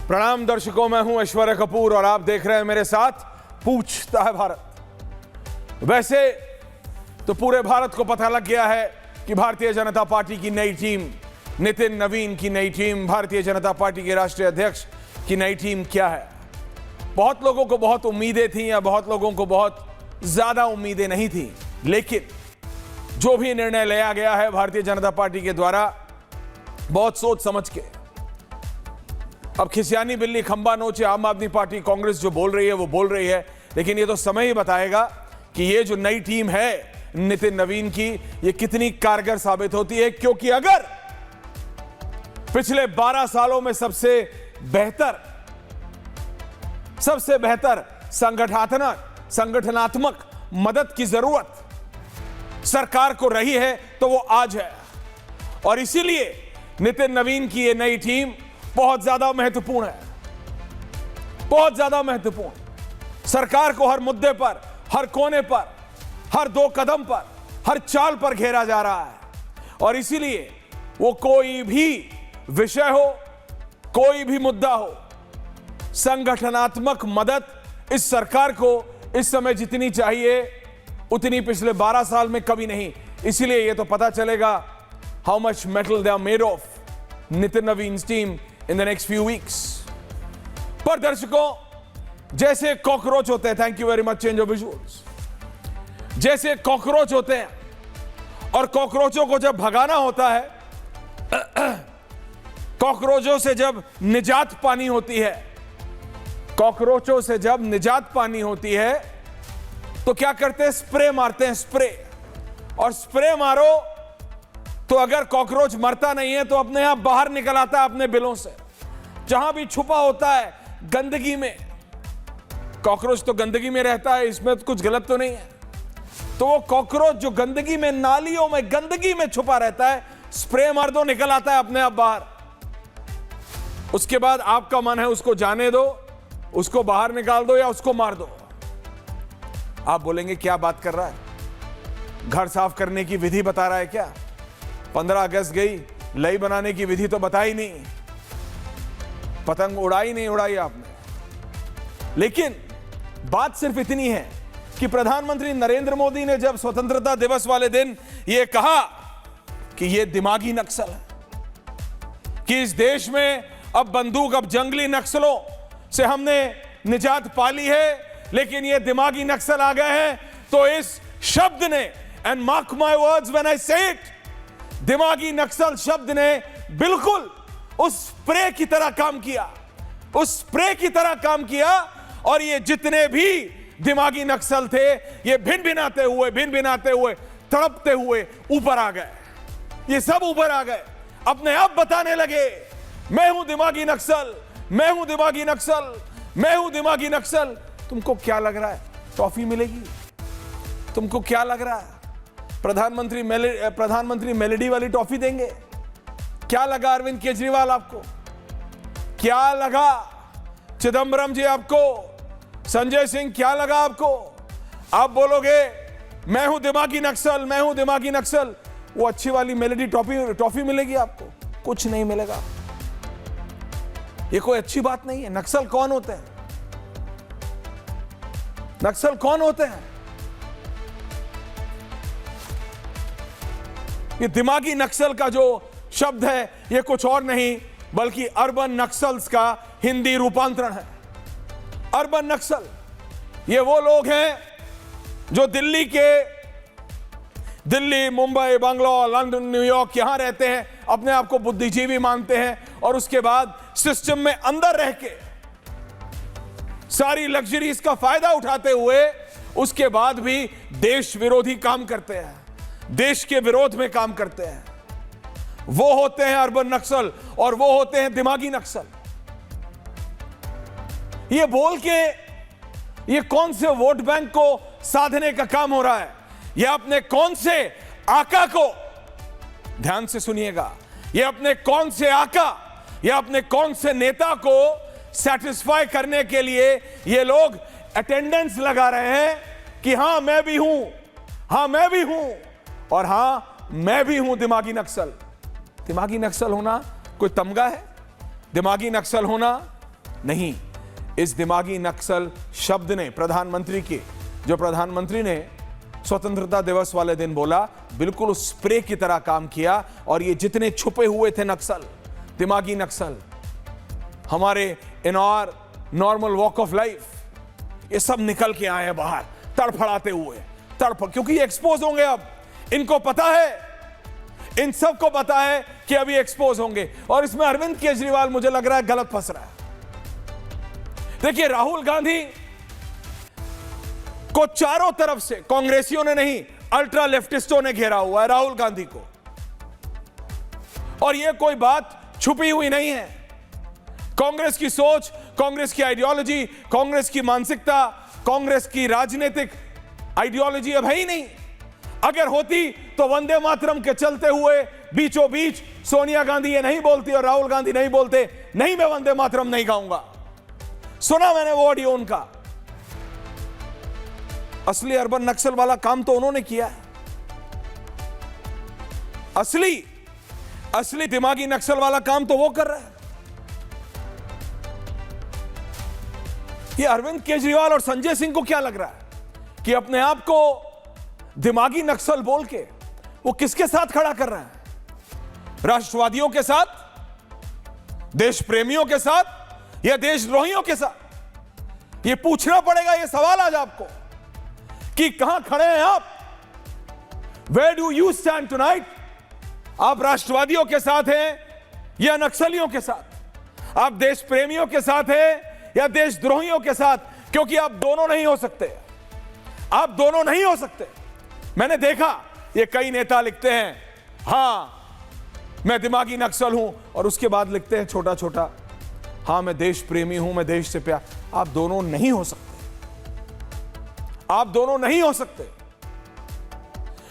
प्रणाम दर्शकों, मैं हूं ऐश्वर्या कपूर और आप देख रहे हैं मेरे साथ पूछता है भारत। वैसे तो पूरे भारत को पता लग गया है कि भारतीय जनता पार्टी की नई टीम, नितिन नवीन की नई टीम, भारतीय जनता पार्टी के राष्ट्रीय अध्यक्ष की नई टीम क्या है। बहुत लोगों को बहुत उम्मीदें थी या बहुत लोगों को बहुत ज्यादा उम्मीदें नहीं थी, लेकिन जो भी निर्णय लिया गया है भारतीय जनता पार्टी के द्वारा बहुत सोच समझ के। अब खिसियानी बिल्ली खंबा नोचे, आम आदमी पार्टी कांग्रेस जो बोल रही है वो बोल रही है, लेकिन ये तो समय ही बताएगा कि ये जो नई टीम है नितिन नवीन की, ये कितनी कारगर साबित होती है। क्योंकि अगर पिछले 12 सालों में सबसे बेहतर संगठनात्मक मदद की जरूरत सरकार को रही है तो वो आज है। और इसीलिए नितिन नवीन की ये नई टीम बहुत ज्यादा महत्वपूर्ण है, बहुत ज्यादा महत्वपूर्ण। सरकार को हर मुद्दे पर, हर कोने पर, हर 2 कदम पर, हर चाल पर घेरा जा रहा है। और इसीलिए वो कोई भी विषय हो, कोई भी मुद्दा हो, संगठनात्मक मदद इस सरकार को इस समय जितनी चाहिए उतनी पिछले 12 साल में कभी नहीं। इसीलिए ये तो पता चलेगा how much metal they are made of Nitin Naveen's team in the next few weeks. पर दर्शकों, जैसे कॉकरोच होते हैं, thank you very much change of visuals, जैसे कॉकरोच होते हैं और कॉकरोचों को जब भगाना होता है, कॉकरोचों से जब निजात पानी होती है, कॉकरोचों से जब निजात पानी होती है तो क्या करते हैं? स्प्रे मारते हैं, स्प्रे। और स्प्रे मारो तो अगर कॉकरोच मरता नहीं है तो अपने आप बाहर निकल आता है अपने बिलों से। जहां भी छुपा होता है गंदगी में, कॉकरोच तो गंदगी में रहता है, इसमें तो कुछ गलत तो नहीं है। तो वो कॉकरोच जो गंदगी में, नालियों में, गंदगी में छुपा रहता है, स्प्रे मार दो, निकल आता है अपने आप बाहर। उसके बाद आपका मन है उसको जाने दो, उसको बाहर निकाल दो या उसको मार दो। आप बोलेंगे क्या बात कर रहा है, घर साफ करने की विधि बता रहा है क्या? 15 अगस्त गई, लई बनाने की विधि तो बताई नहीं, पतंग उड़ाई नहीं उड़ाई आपने। लेकिन बात सिर्फ इतनी है कि प्रधानमंत्री नरेंद्र मोदी ने जब स्वतंत्रता दिवस वाले दिन यह कहा कि यह दिमागी नक्सल है, कि इस देश में अब बंदूक, अब जंगली नक्सलों से हमने निजात पाली है, लेकिन ये दिमागी नक्सल आ गए हैं, तो इस शब्द ने, and mark my words when I से इट, दिमागी नक्सल शब्द ने बिल्कुल उस स्प्रे की तरह काम किया, उस स्प्रे की तरह काम किया। और ये जितने भी दिमागी नक्सल थे, ये भिन भिनाते हुए, तड़पते हुए ऊपर आ गए। ये सब ऊपर आ गए, अपने आप बताने लगे, मैं हूं दिमागी नक्सल, मैं हूं दिमागी नक्सल, मैं हूं दिमागी नक्सल। तुमको क्या लग रहा है टॉफी मिलेगी? तुमको क्या लग रहा है प्रधानमंत्री मेलेडी वाली टॉफी देंगे? क्या लगा अरविंद केजरीवाल आपको? क्या लगा चिदंबरम जी आपको? संजय सिंह क्या लगा आपको? आप बोलोगे मैं हूं दिमागी नक्सल, मैं हूं दिमागी नक्सल, वो अच्छी वाली मेलेडी टॉफी मिलेगी आपको? कुछ नहीं मिलेगा। ये कोई अच्छी बात नहीं है। नक्सल कौन होते हैं? नक्सल कौन होते हैं? ये दिमागी नक्सल का जो शब्द है ये कुछ और नहीं बल्कि अर्बन नक्सल्स का हिंदी रूपांतरण है। अर्बन नक्सल ये वो लोग हैं जो दिल्ली, मुंबई, बंगलौर, लंदन, न्यूयॉर्क यहां रहते हैं, अपने आप को बुद्धिजीवी मानते हैं और उसके बाद सिस्टम में अंदर रह के सारी लग्जरीज का फायदा उठाते हुए उसके बाद भी देश विरोधी काम करते हैं, देश के विरोध में काम करते हैं। वो होते हैं अर्बन नक्सल और वो होते हैं दिमागी नक्सल। ये बोल के ये कौन से वोट बैंक को साधने का काम हो रहा है? ये अपने कौन से आका को, ध्यान से सुनिएगा, ये अपने कौन से आका या अपने कौन से नेता को सेटिस्फाई करने के लिए ये लोग अटेंडेंस लगा रहे हैं कि हां मैं भी हूं, हां मैं भी हूं और हां मैं भी हूं दिमागी नक्सल। दिमागी नक्सल होना कोई तमगा है? दिमागी नक्सल होना नहीं, इस दिमागी नक्सल शब्द ने प्रधानमंत्री ने स्वतंत्रता दिवस वाले दिन बोला, बिल्कुल उस स्प्रे की तरह काम किया। और ये जितने छुपे हुए थे नक्सल, दिमागी नक्सल, हमारे इन और नॉर्मल वॉक ऑफ लाइफ, ये सब निकल के आए बाहर तड़फड़ाते हुए, क्योंकि ये एक्सपोज होंगे। अब इनको पता है, इन सबको पता है कि अभी एक्सपोज होंगे। और इसमें अरविंद केजरीवाल मुझे लग रहा है गलत फंस रहा है। देखिए, राहुल गांधी को चारों तरफ से कांग्रेसियों ने नहीं, अल्ट्रा लेफ्टिस्टों ने घेरा हुआ है राहुल गांधी को। और यह कोई बात छुपी हुई नहीं है। कांग्रेस की सोच, कांग्रेस की आइडियोलॉजी, कांग्रेस की मानसिकता, कांग्रेस की राजनीतिक आइडियोलॉजी अब है ही नहीं। अगर होती तो वंदे मातरम के चलते हुए बीचों बीच सोनिया गांधी ये नहीं बोलती और राहुल गांधी नहीं बोलते, नहीं मैं वंदे मातरम नहीं गाऊंगा। सुना मैंने वो ऑडियो उनका। असली अर्बन नक्सल वाला काम तो उन्होंने किया है। असली दिमागी नक्सल वाला काम तो वो कर रहा है। ये अरविंद केजरीवाल और संजय सिंह को क्या लग रहा है कि अपने आप को दिमागी नक्सल बोल के वो किसके साथ खड़ा कर रहे हैं? राष्ट्रवादियों के साथ, देश प्रेमियों के साथ, या देशद्रोहियों के साथ? ये पूछना पड़ेगा, ये सवाल आज आपको कि कहां खड़े हैं आप? Where do you stand tonight? आप राष्ट्रवादियों के साथ हैं या नक्सलियों के साथ? आप देश प्रेमियों के साथ हैं या देशद्रोहियों के साथ? क्योंकि आप दोनों नहीं हो सकते। आप दोनों नहीं हो सकते। मैंने देखा ये कई नेता लिखते हैं, हां मैं दिमागी नक्सल हूं, और उसके बाद लिखते हैं छोटा छोटा, हां मैं देश प्रेमी हूं, मैं देश से प्यार। आप दोनों नहीं हो सकते। आप दोनों नहीं हो सकते।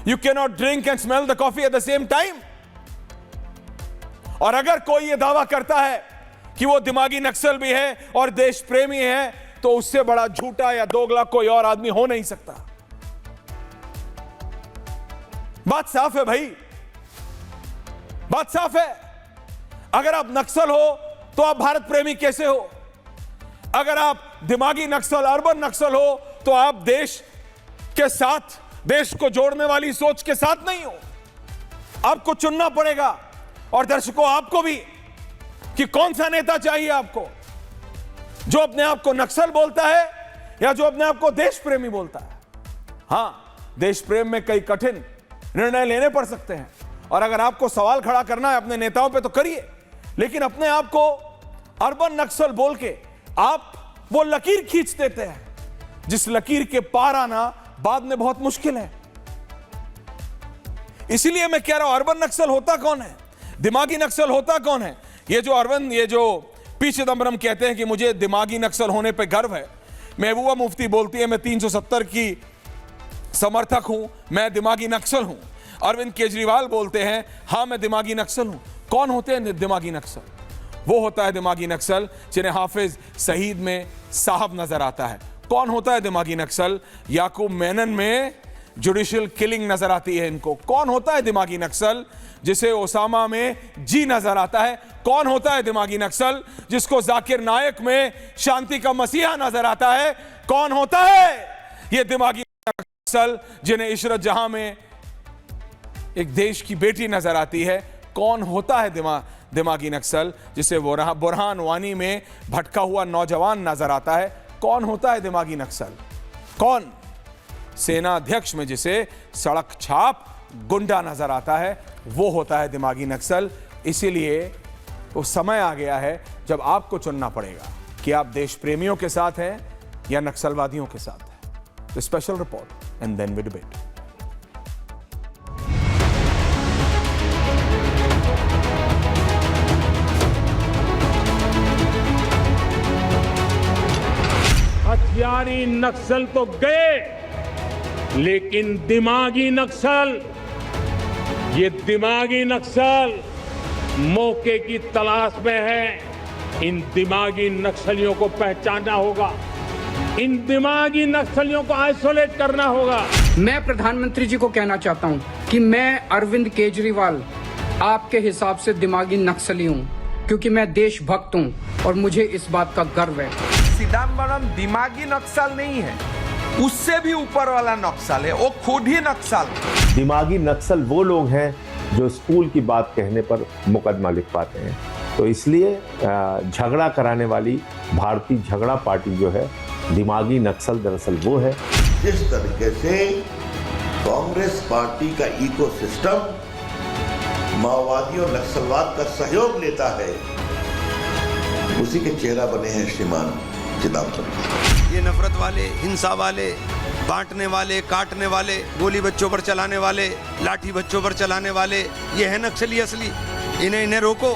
You can not drink and smell the coffee at the same time. और अगर कोई यह दावा करता है कि वो दिमागी नक्सल भी है और देश प्रेमी है, तो उससे बड़ा झूठा या दोगला कोई और आदमी हो नहीं सकता। बात साफ है भाई, बात साफ है। अगर आप नक्सल हो तो आप भारत प्रेमी कैसे हो? अगर आप दिमागी नक्सल, अर्बन नक्सल हो, तो आप देश के साथ, देश को जोड़ने वाली सोच के साथ नहीं हो। आपको चुनना पड़ेगा, और दर्शकों आपको भी, कि कौन सा नेता चाहिए आपको, जो अपने आप को नक्सल बोलता है या जो अपने आप को देश प्रेमी बोलता है। हां, देश प्रेम में कई कठिन निर्णय लेने पड़ सकते हैं, और अगर आपको सवाल खड़ा करना है अपने नेताओं पे तो करिए, लेकिन अपने आप को अर्बन नक्सल बोल के आप वो लकीर खींच देते हैं जिस लकीर के पार आना बाद में बहुत मुश्किल है। इसीलिए मैं कह रहा हूं, अर्बन नक्सल होता कौन है, दिमागी नक्सल होता कौन है? ये जो पी चिदंबरम कहते हैं कि मुझे दिमागी नक्सल होने पे गर्व है, महबूबा मुफ्ती बोलती है मैं 370 की समर्थक हूं, मैं दिमागी नक्सल हूं। अरविंद केजरीवाल बोलते हैं हां मैं दिमागी नक्सल हूं। कौन होते हैं दिमागी नक्सल? वो होता है दिमागी नक्सल जिन्हें हाफिज सईद में साहब नजर आता है। कौन होता है दिमागी नक्सल? याकूब मेनन में जुडिशियल किलिंग नजर आती है इनको। कौन होता है दिमागी नक्सल? जिसे ओसामा में जी नजर आता है। कौन होता है दिमागी नक्सल? जिसको जाकिर नायक में शांति का मसीहा नजर आता है। कौन होता है ये दिमागी नक्सल जिन्हें इशरत जहां में एक देश की बेटी नजर आती है? कौन होता है दिमागी नक्सल जिसे बुरहान वानी में भटका हुआ नौजवान नजर आता है? कौन होता है दिमागी नक्सल? कौन? सेना अध्यक्ष में जिसे सड़क छाप गुंडा नजर आता है, वो होता है दिमागी नक्सल। इसीलिए वो समय आ गया है जब आपको चुनना पड़ेगा कि आप देश प्रेमियों के साथ हैं या नक्सलवादियों के साथ हैं। The special report and then we debate. हथियारी नक्सल तो गए, लेकिन दिमागी नक्सल, ये दिमागी नक्सल मौके की तलाश में है। इन दिमागी नक्सलियों को पहचानना होगा, इन दिमागी नक्सलियों को आइसोलेट करना होगा। मैं प्रधानमंत्री जी को कहना चाहता हूं कि मैं अरविंद केजरीवाल आपके हिसाब से दिमागी नक्सली हूं। क्योंकि मैं देशभक्त हूँ और मुझे इस बात का गर्व है। चिदम्बरम दिमागी नक्सल नहीं है, उससे भी ऊपर वाला नक्सल है, वो खुद ही नक्सल है। दिमागी नक्सल वो लोग हैं जो स्कूल की बात कहने पर मुकदमा लिख पाते हैं। तो इसलिए झगड़ा कराने वाली भारतीय झगड़ा पार्टी जो है, दिमागी नक्सल दरअसल वो है। जिस तरीके से कांग्रेस पार्टी का इकोसिस्टम माओवादियों नक्सलवाद का सहयोग लेता है, उसी के चेहरा बने हैं श्रीमान चिदम्बरम। ये नफरत वाले, हिंसा वाले, बांटने वाले, काटने वाले, गोली बच्चों पर चलाने वाले, लाठी बच्चों पर चलाने वाले, ये है नक्सली असली। इन्हें रोको।